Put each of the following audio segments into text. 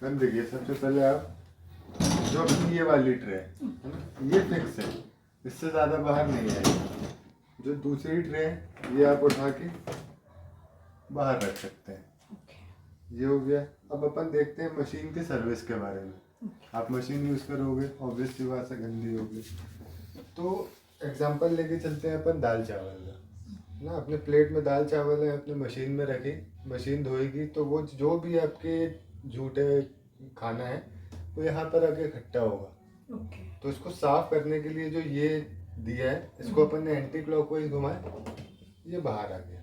Ma'am देखिए, सबसे पहले आप जो अपनी ये वाली ट्रे है ना, ये फिक्स है, इससे ज़्यादा बाहर नहीं आएगी। जो दूसरी ट्रे है ये आप उठा के बाहर रख सकते हैं। ये हो गया। अब अपन देखते हैं मशीन की सर्विस के बारे में। आप मशीन यूज़ करोगे, ऑब्वियस सी बात है गंदी होगी। तो एग्जांपल लेके चलते हैं अपन दाल चावल का ना। अपने प्लेट में दाल चावल है, अपने मशीन में रखी, मशीन धोएगी तो वो जो भी आपके झूठे खाना है वो यहाँ पर आके इकट्ठा होगा। तो इसको साफ करने के लिए जो ये दिया है, इसको अपन ने एंटी क्लॉकवाइज घुमाया, ये बाहर आ गया।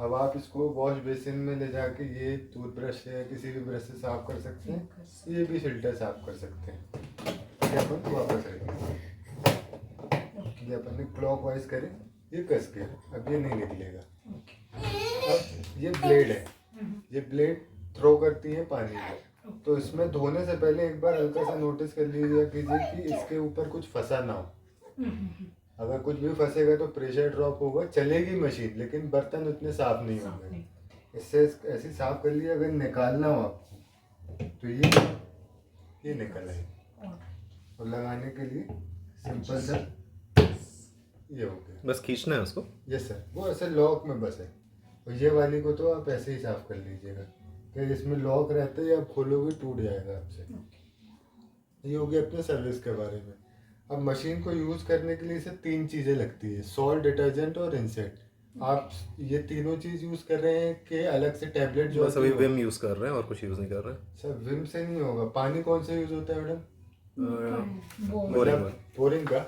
अब आप इसको वॉश बेसिन में ले जाके ये टूथब्रश से किसी भी ब्रश से साफ कर सकते हैं, ये भी फिल्टर साफ कर सकते हैं। ये अपन वापस रखेंगे, ये अपन ने क्लॉकवाइज करे, ये कस के, अब ये नहीं निकलेगा। अब ये ब्लेड है, ये ब्लेड थ्रो करती है पानी में, तो इसमें धोने से पहले एक बार हल्का सा नोटिस कर लीजिए कीजिए कि इसके ऊपर कुछ फंसा ना हो। अगर कुछ भी फंसेगा तो प्रेशर ड्रॉप होगा, चलेगी मशीन लेकिन बर्तन उतने साफ नहीं होंगे। इससे ऐसे साफ कर लिए। अगर निकालना हो आपको तो ये निकल आए, और लगाने के लिए सिंपल सा ये हो गया, बस खींचना है उसको। यस सर, वो ऐसे लॉक में बस है। और ये वाली को तो आप ऐसे ही साफ कर लीजिएगा, कि इसमें लॉक रहता है, आप खोलोगे टूट जाएगा आपसे। ये हो गया अपने सर्विस के बारे में। अब मशीन को यूज़ करने के लिए इसे 3 चीज़ें लगती है, सॉल्ट, डिटर्जेंट और इनसेट। आप ये तीनों चीज़ यूज़ कर रहे हैं कि अलग से टैबलेट जो बस अभी विम यूज़ कर रहे हैं और कुछ यूज़ नहीं कर रहे हैं। सर विम से नहीं होगा। पानी कौन सा यूज़ होता है मैडम? बोरिंग का।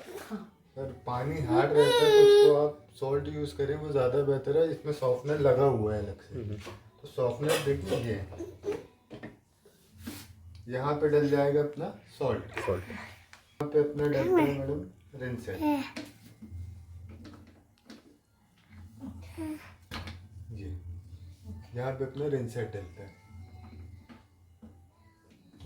सर पानी हार्ड रहता है तो उसको आप सॉल्ट यूज़ करें, वो ज़्यादा बेहतर है। इसमें सॉफ्टनर लगा हुआ है अलग से, तो सॉफ्टनर देखिए ये यहाँ पे डल जाएगा अपना सॉल्ट। यहाँ पे अपना डलता है मैडम रिंसेट। जी यहाँ पे अपना रिंसेट डलता है,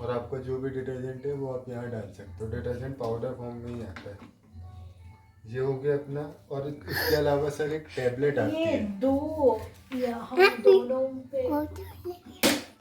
और आपका जो भी डिटर्जेंट है वो आप यहाँ डाल सकते हो। डिटर्जेंट पाउडर फॉर्म में ही आता है। ये हो गया अपना। और इसके अलावा सर एक टैबलेट आती है। दो यहाँ दोनों पे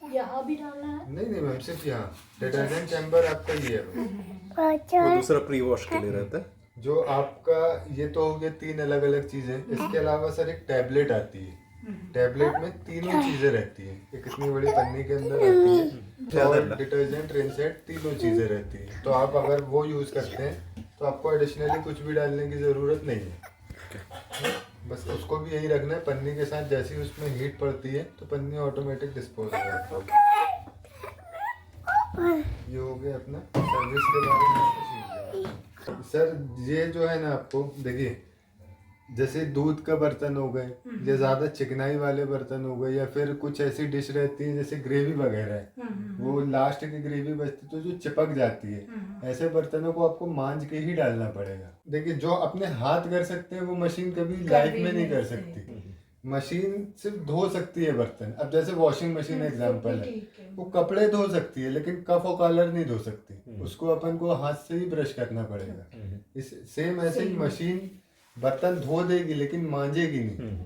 यहाँ भी डालना है? नहीं मैम, सिर्फ यहाँ डिटर्जेंट चैम्बर आपका ये है। वो दूसरा प्री वॉश के लिए रहता है। जो आपका ये तो हो गया 3 अलग अलग चीजें। इसके अलावा सर एक टैबलेट आती है। टैबलेट में तीनों चीजें रहती है, एक इतनी बड़ी पन्नी के अंदर रहती है। सॉल्ट, डिटर्जेंट, रिंसेट, तीनों चीजें रहती है। तो आप अगर वो यूज करते हैं तो आपको एडिशनली कुछ भी डालने की जरूरत नहीं है। बस उसको भी यही रखना है, पन्नी के साथ जैसे ही उसमें हीट पड़ती है तो पन्नी ऑटोमेटिक डिस्पोज हो जाती है। ये हो गया अपना सर्विस के बारे में। सर ये जो है ना, आपको देखिए जैसे दूध का बर्तन हो गए, या ज़्यादा चिकनाई वाले बर्तन हो गए, या फिर कुछ ऐसी डिश रहती है जैसे ग्रेवी वगैरह है, वो लास्ट की ग्रेवी बचती तो जो चिपक जाती है, ऐसे बर्तनों को आपको मांज के ही डालना पड़ेगा। देखिए जो अपने हाथ कर सकते हैं वो मशीन कभी लाइफ में नहीं कर सकती। मशीन सिर्फ धो सकती है बर्तन। अब जैसे वॉशिंग मशीन एग्जांपल है, वो कपड़े धो सकती है लेकिन कफ और कॉलर नहीं धो सकती। उसको अपन को हाथ से ही ब्रश करना पड़ेगा। इस सेम ऐसे ही मशीन बर्तन धो देगी लेकिन मांजेगी नहीं।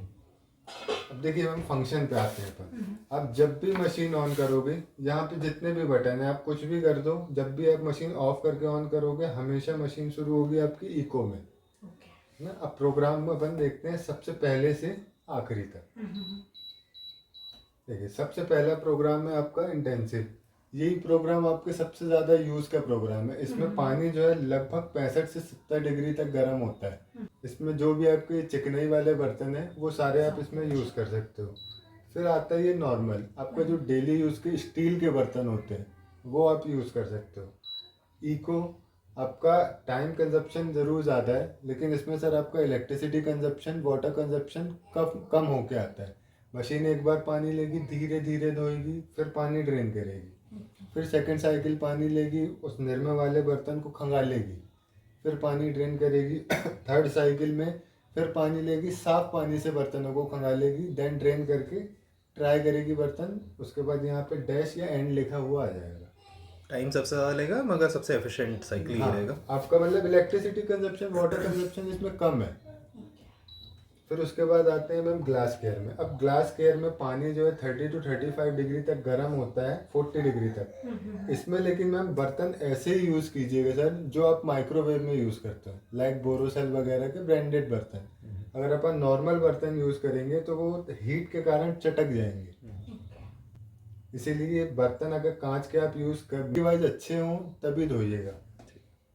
अब देखिए हम फंक्शन पे आते हैं अपन। आप जब भी मशीन ऑन करोगे, यहाँ पे जितने भी बटन है आप कुछ भी कर दो, जब भी आप मशीन ऑफ करके ऑन करोगे हमेशा मशीन शुरू होगी आपकी इको में ना। अब प्रोग्राम में अपन देखते हैं सबसे पहले से आखिरी तक। देखिए सबसे पहला प्रोग्राम है आपका इंटेंसिव। यही प्रोग्राम आपके सबसे ज़्यादा यूज़ का प्रोग्राम है। इसमें पानी जो है लगभग 65 से 70 डिग्री तक गर्म होता है। इसमें जो भी आपके चिकनाई वाले बर्तन हैं वो सारे आप इसमें यूज़ कर सकते हो। फिर आता है ये नॉर्मल, आपका जो डेली यूज़ के स्टील के बर्तन होते हैं वो आप यूज़ कर सकते हो। इको आपका टाइम कंजप्शन ज़रूर ज़्यादा है, लेकिन इसमें सर आपका इलेक्ट्रिसिटी कंजप्शन, वाटर कंजप्शन कम होके आता है। मशीन एक बार पानी लेगी, धीरे धीरे धोएगी, फिर पानी ड्रेन करेगी, फिर सेकंड साइकिल पानी लेगी, उस निरमे वाले बर्तन को खंगालेगी, फिर पानी ड्रेन करेगी। थर्ड साइकिल में फिर पानी लेगी, साफ पानी से बर्तनों को खंगालेगी, देन ड्रेन करके ट्राई करेगी बर्तन। उसके बाद यहाँ पे डैश या एंड लिखा हुआ आ जाएगा। टाइम सबसे ज़्यादा लेगा मगर सबसे एफिशिएंट साइकिल ही रहेगा। आपका मतलब इलेक्ट्रिसिटी कंजप्शन, वाटर कंजप्शन इसमें कम है। फिर उसके बाद आते हैं मैम ग्लास केयर में। अब ग्लास केयर में पानी जो है 30 to 35 डिग्री तक गर्म होता है, 40 डिग्री तक। इसमें लेकिन मैम बर्तन ऐसे ही यूज़ कीजिएगा सर जो आप माइक्रोवेव में यूज़ करते हो, लाइक बोरोसेल वगैरह के ब्रांडेड बर्तन। अगर अपन नॉर्मल बर्तन यूज़ करेंगे तो वो हीट के कारण चटक जाएंगे। इसीलिए बर्तन अगर कांच के आप यूज़ कर वाइज अच्छे हों तभी धोइएगा।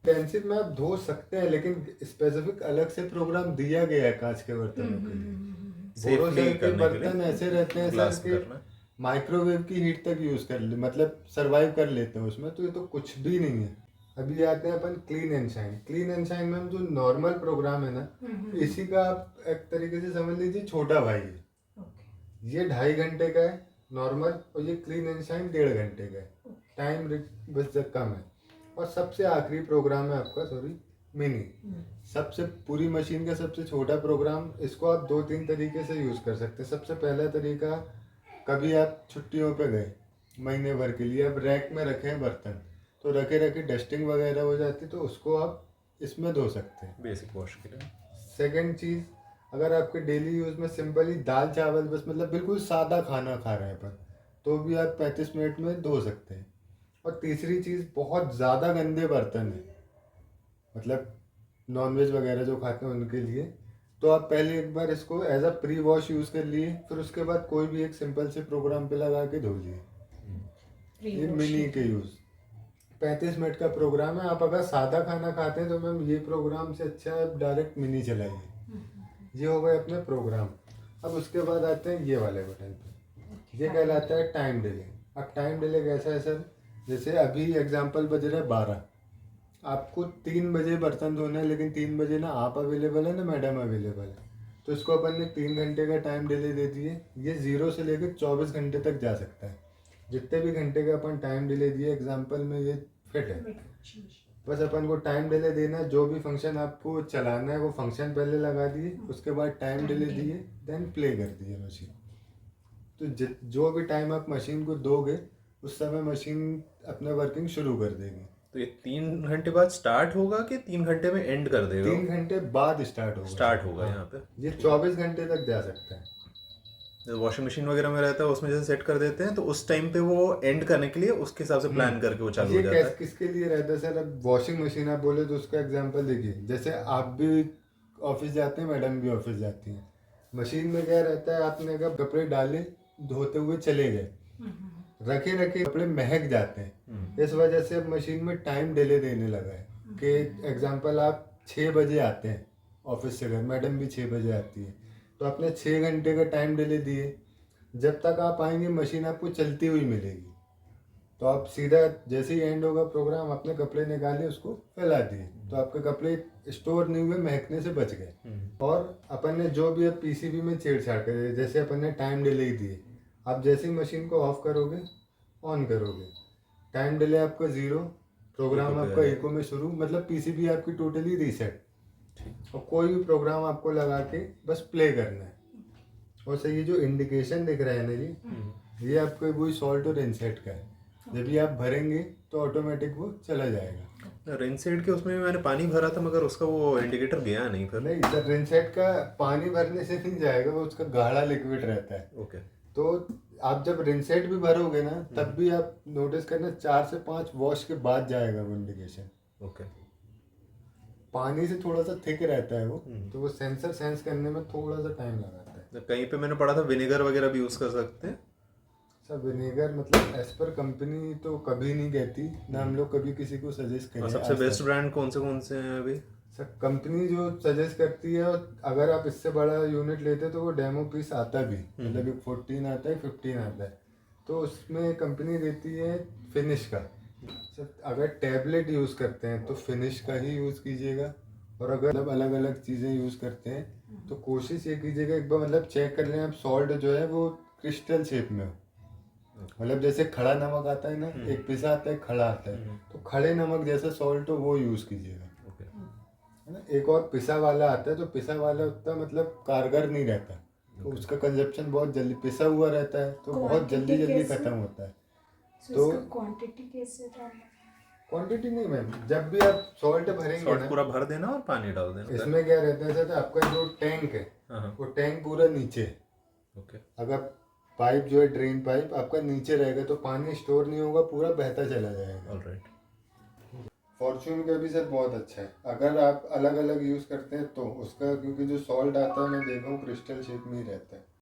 पेंसिल में आप धो सकते हैं लेकिन स्पेसिफिक अलग से प्रोग्राम दिया गया है कांच के बर्तनों के लिए। बोरोसेल के बर्तन ऐसे रहते हैं सर कि माइक्रोवेव की हीट तक यूज़ कर ले, मतलब सरवाइव कर लेते हैं उसमें, तो ये तो कुछ भी नहीं है। अभी आते हैं अपन clean and shine. Clean and shine में जो नॉर्मल प्रोग्राम है ना, इसी का आप एक तरीके से समझ लीजिए छोटा भाई है। ये 2.5 घंटे का है नॉर्मल, और ये क्लीन एंड शाइन 1.5 घंटे का है। टाइम बस कम है। और सबसे आखिरी प्रोग्राम है आपका मिनी। सबसे पूरी मशीन का सबसे छोटा प्रोग्राम। इसको आप 2-3 तरीके से यूज़ कर सकते हैं। सबसे पहला तरीका, कभी आप छुट्टियों पे गए महीने भर के लिए, अब रैक में रखे हैं बर्तन, तो रखे रखे डस्टिंग वगैरह हो जाती, तो उसको आप इसमें धो सकते हैं, बेसिक वॉश के लिए। सेकंड चीज़, अगर आपके डेली यूज़ में सिंपली दाल चावल बस, मतलब बिल्कुल सादा खाना खा रहे हैं अपन, तो भी आप 35 मिनट में धो सकते हैं। और तीसरी चीज़, बहुत ज़्यादा गंदे बर्तन हैं, मतलब नॉनवेज वगैरह जो खाते हैं उनके लिए, तो आप पहले एक बार इसको as a pre wash use कर लिए, फिर उसके बाद कोई भी एक सिंपल से प्रोग्राम पे लगा के धो लिए। ये मिनी के यूज़ 35 मिनट का प्रोग्राम है। आप अगर सादा खाना खाते हैं तो मैम ये प्रोग्राम से अच्छा है आप डायरेक्ट मिनी चलाइए। ये हो गए अपने प्रोग्राम। अब उसके बाद आते हैं ये वाले बटन पे, ये कहलाता है टाइम डिले। अब टाइम डिले कैसा है सर, जैसे अभी एग्जांपल बज रहे 12, आपको 3 बजे बर्तन धोना है, लेकिन 3 बजे ना आप अवेलेबल है ना मैडम अवेलेबल है, तो इसको अपन ने 3 घंटे का टाइम डिले दे दिए। ये 0 से लेकर 24 घंटे तक जा सकता है। जितने भी घंटे का अपन टाइम डिले दिए एग्जांपल में ये फिट है। बस अपन को टाइम डिले देना है, जो भी फंक्शन आपको चलाना है वो फंक्शन पहले लगा दिए, उसके बाद टाइम डिले दिए, देन प्ले कर दिए मशीन। तो जो भी टाइम आप मशीन को दोगे उस समय मशीन अपना वर्किंग शुरू कर देगी। तो ये 3 घंटे बाद स्टार्ट होगा कि 3 घंटे में एंड कर देगा? 3 घंटे बाद स्टार्ट होगा। यहाँ पे ये 24 घंटे तक जा सकता है। वॉशिंग मशीन वगैरह में रहता है उसमें जैसे सेट कर देते हैं, तो उस टाइम पे वो एंड करने के लिए उसके हिसाब से प्लान करके वो चालू हो जाता है। किसके लिए रहता है सर, अब वॉशिंग मशीन आप बोले तो उसका एग्जांपल देखिए, जैसे आप भी ऑफिस जाते हैं, मैडम भी ऑफिस जाती हैं, मशीन में क्या रहता है, आपने अगर कपड़े डाले धोते हुए चले गए, रखे रखे कपड़े महक जाते हैं। इस वजह से अब मशीन में टाइम डिले देने लगा है कि एग्जांपल आप 6 बजे आते हैं ऑफिस से घर, मैडम भी 6 बजे आती है, तो आपने 6 घंटे का टाइम डिले दिए, जब तक आप आएंगे मशीन आपको चलती हुई मिलेगी। तो आप सीधा जैसे ही एंड होगा प्रोग्राम, अपने कपड़े निकाले उसको फैला दिए, तो आपके कपड़े स्टोर नहीं हुए, महकने से बच गए। और अपन ने जो भी अब पीसीबी में छेड़छाड़ करे, जैसे अपन ने टाइम डिले दिए, आप जैसे ही मशीन को ऑफ करोगे ऑन करोगे, टाइम डिले आपका 0, प्रोग्राम आपका इको में शुरू, मतलब पीसीबी आपकी टोटली रीसेट, और कोई भी प्रोग्राम आपको लगा के बस प्ले करना है। और सर ये जो इंडिकेशन दिख रहा है ना, ये आपको वही सॉल्ट और इनसेट का है। जब भी आप भरेंगे तो ऑटोमेटिक वो चला जाएगा। रिनसेट के उसमें भी मैंने पानी भरा था, मगर उसका वो इंडिकेटर गया नहीं फिर। नहीं सर, रिनसेट का पानी भरने से नहीं जाएगा, वो उसका गाढ़ा लिक्विड रहता है। ओके। तो आप जब रिनसेट भी भरोगे ना, तब भी आप नोटिस करना 4 से 5 वॉश के बाद जाएगा वो इंडिकेशन। ओके। पानी से थोड़ा सा थिक रहता है वो, तो वो सेंसर सेंस करने में थोड़ा सा टाइम लगाता है। कहीं पे मैंने पढ़ा था विनेगर वगैरह भी यूज कर सकते हैं। सर विनेगर मतलब एज पर कंपनी तो कभी नहीं कहती ना, हम लोग कभी किसी को सजेस्ट करें। सबसे बेस्ट ब्रांड कौन से हैं अभी? सर कंपनी जो सजेस्ट करती है, अगर आप इससे बड़ा यूनिट लेते हैं तो वो डेमो पीस आता भी, मतलब 14 आता है, 15 आता है, तो उसमें कंपनी देती है फिनिश का। सर अगर टैबलेट यूज़ करते हैं तो फिनिश का ही यूज़ कीजिएगा, और अगर अलग अलग चीज़ें यूज़ करते हैं तो कोशिश ये कीजिएगा एक बार मतलब चेक कर लें आप सॉल्ट जो है वो क्रिस्टल शेप में हो। मतलब जैसे खड़ा नमक आता है ना, एक पिसा आता है, खड़ा आता है, तो खड़े नमक जैसा सॉल्ट हो वो यूज़ कीजिएगा, है ना। एक और पिसा वाला आता है, तो पिसा वाला उतना मतलब कारगर नहीं रहता, तो उसका कंजप्शन बहुत जल्दी, पिसा हुआ रहता है तो बहुत जल्दी जल्दी खत्म होता है। तो क्वांटिटी कैसे डालना? क्वांटिटी नहीं मैम, जब भी आप सॉल्ट भरेंगे सॉल्ट ना, पूरा भर देना और पानी डाल देना। इसमें क्या रहता है सर, आपका जो टैंक है हाँ हाँ वो टैंक पूरा नीचे है। ओके अगर पाइप जो है ड्रेन पाइप आपका नीचे रहेगा तो पानी स्टोर नहीं होगा, पूरा बहता चला जाएगा। ऑलराइट। फॉर्च्यून का भी सर बहुत अच्छा है, अगर आप अलग अलग यूज़ करते हैं तो उसका, क्योंकि जो सॉल्ट आता है मैं देखा हूँ क्रिस्टल शेप में ही रहता है।